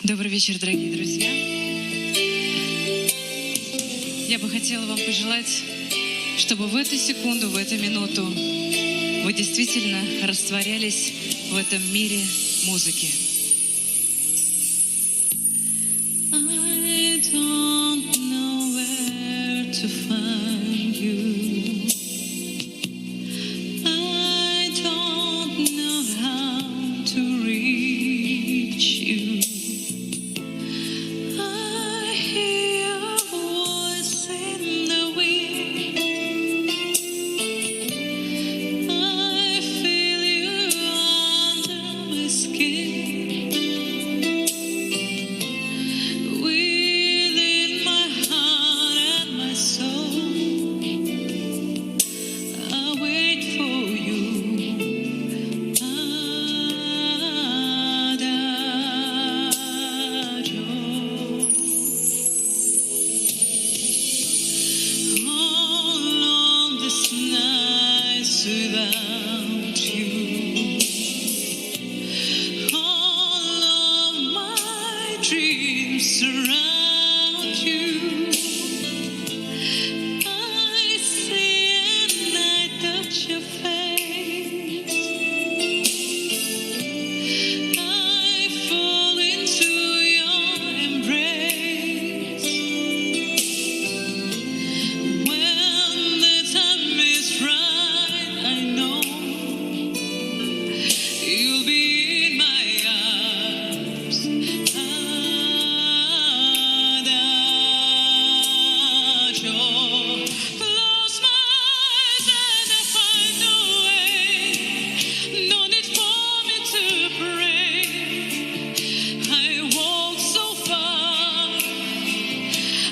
Добрый вечер, дорогие друзья. Я бы хотела вам пожелать, чтобы в эту секунду, в эту минуту вы действительно растворялись в этом мире музыки. I don't know where to find you. I don't know how to reach you. I hear your voice in the wind. I feel you under my skin. Within my heart and my soul, I wait for you, Adagio. All on this night without you, all of my dreams surround you. I see and I touch your face. I fall into your embrace. When the time is right, I know you'll be in my arms, Adagio. Close my eyes and I find a way. No need for me to pray. I walk so far,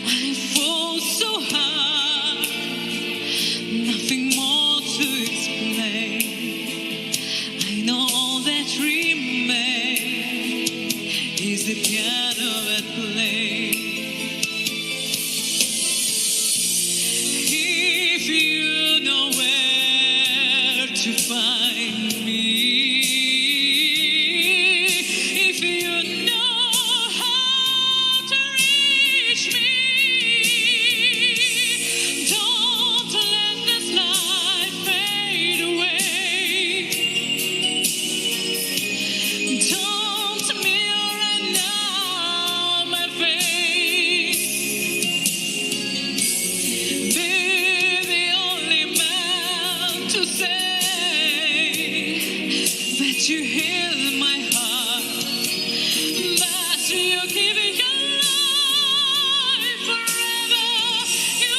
I fall so hard. Nothing more to explain. I know all that remains is the piano at play. If you know where to find me, if you know how to reach me, don't let this life fade away. Don't mirror now my face. Be the only man to say that you heal my heart, that you give your life forever. You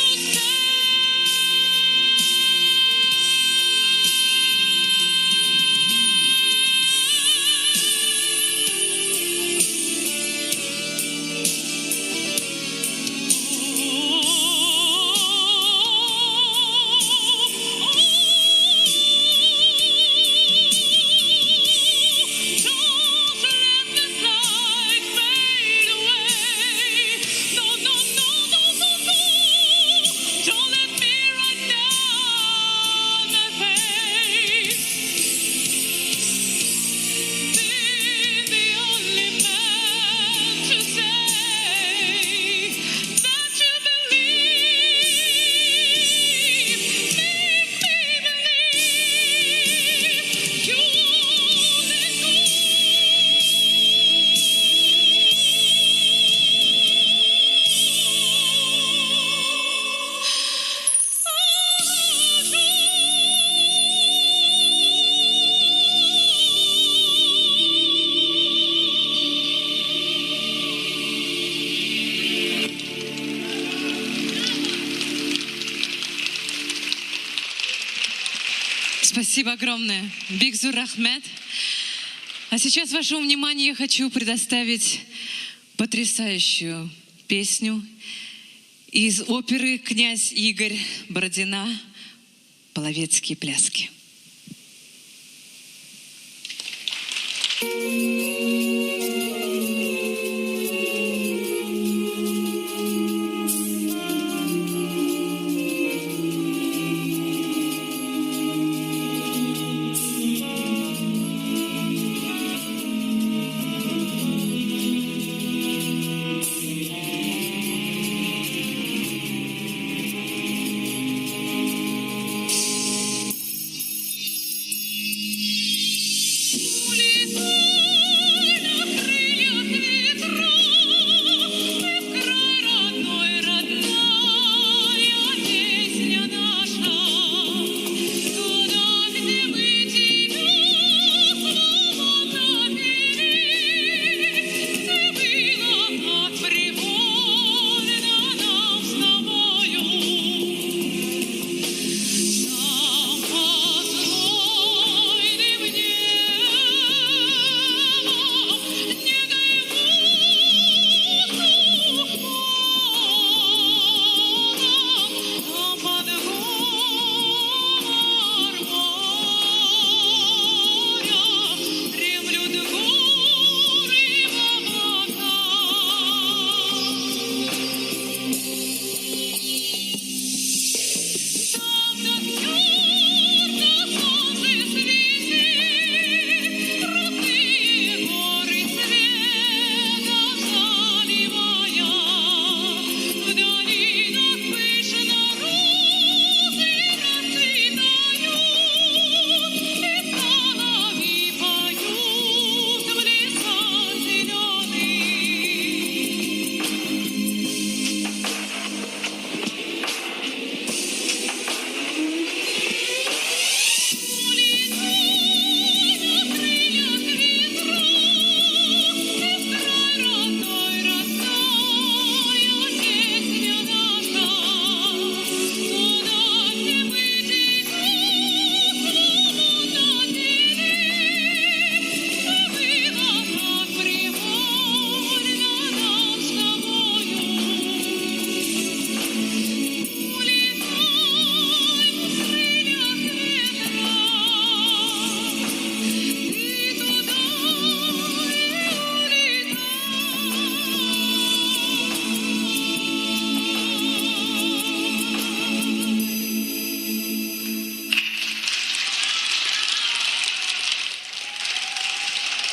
don't let this life fade away. No, no, no, no, no, no. Don't let me write down my face. Be the only man to say that you believe. Make me believe you let go. Спасибо огромное. Бигзур Рахмет. А сейчас вашему вниманию я хочу предоставить потрясающую песню из оперы «Князь Игорь Бородина» «Половецкие пляски».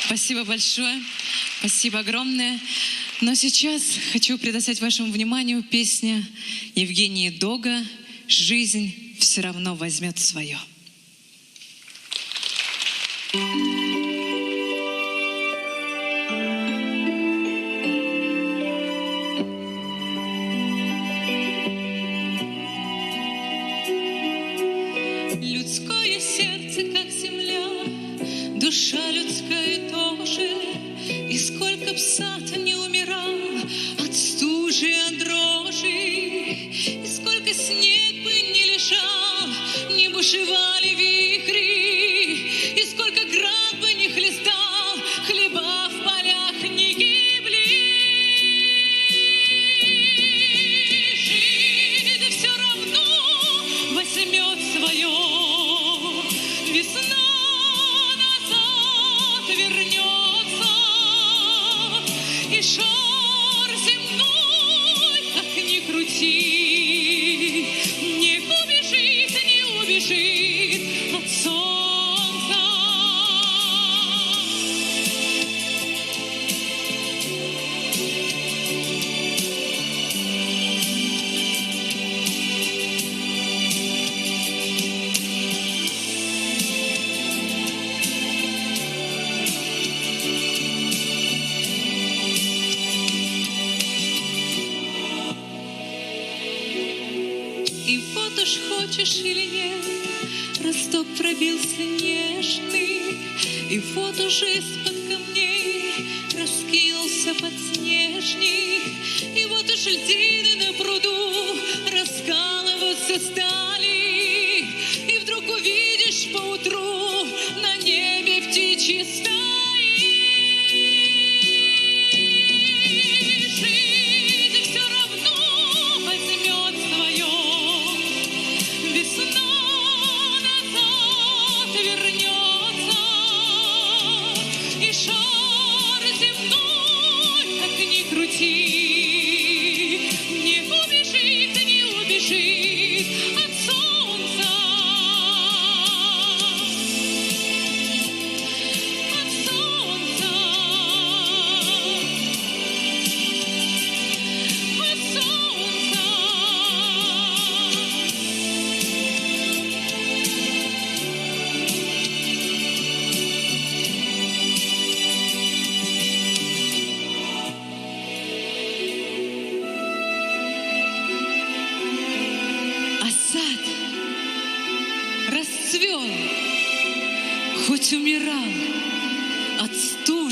Спасибо большое, спасибо огромное. Но сейчас хочу предоставить вашему вниманию песня Евгении Дога «Жизнь все равно возьмет свое». Людское сердце, как земля, душа людская тоже. И сколько б сад не умирал от стужи, от дрожи, и сколько снег бы не лежал, не бушевали вихри, и сколько град бы не хлестал, хлеба в полях не гибли. Жизнь все равно возьмет свое. Весна назад вернется, и шар земной, как ни крути, не убежит от солнца. И вот уж хочешь или нет, росток пробился нежный, и вот уже из-под камней раскинулся подснежник, и вот уж льдины на пруду раскалываются стали, и вдруг увидишь поутру на небе птичьи стаи. Жизнь все равно возьмет свое. Весна назад вернется, и шар земной, как ни крути, не убежит от солнца. От солнца. От солнца.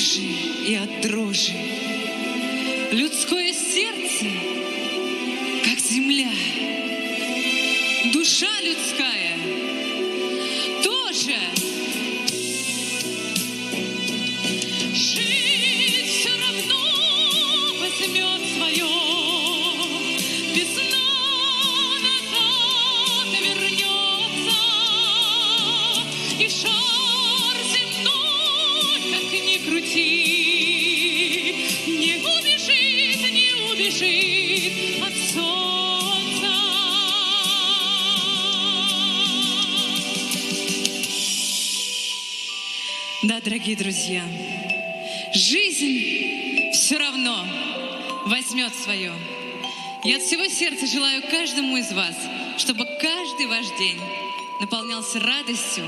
стужи и от дрожи. Людское сердце, как земля, душа людская тоже. Жизнь все равно возьмет свое, весна назад вернется, и шар земной, как ни крути, не убежит от солнца. Да, дорогие друзья, жизнь все равно возьмет свое. Я от всего сердца желаю каждому из вас, чтобы каждый ваш день наполнялся радостью,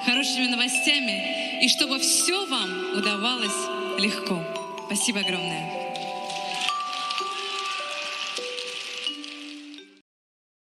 хорошими новостями, и чтобы все вам удавалось легко. Спасибо огромное.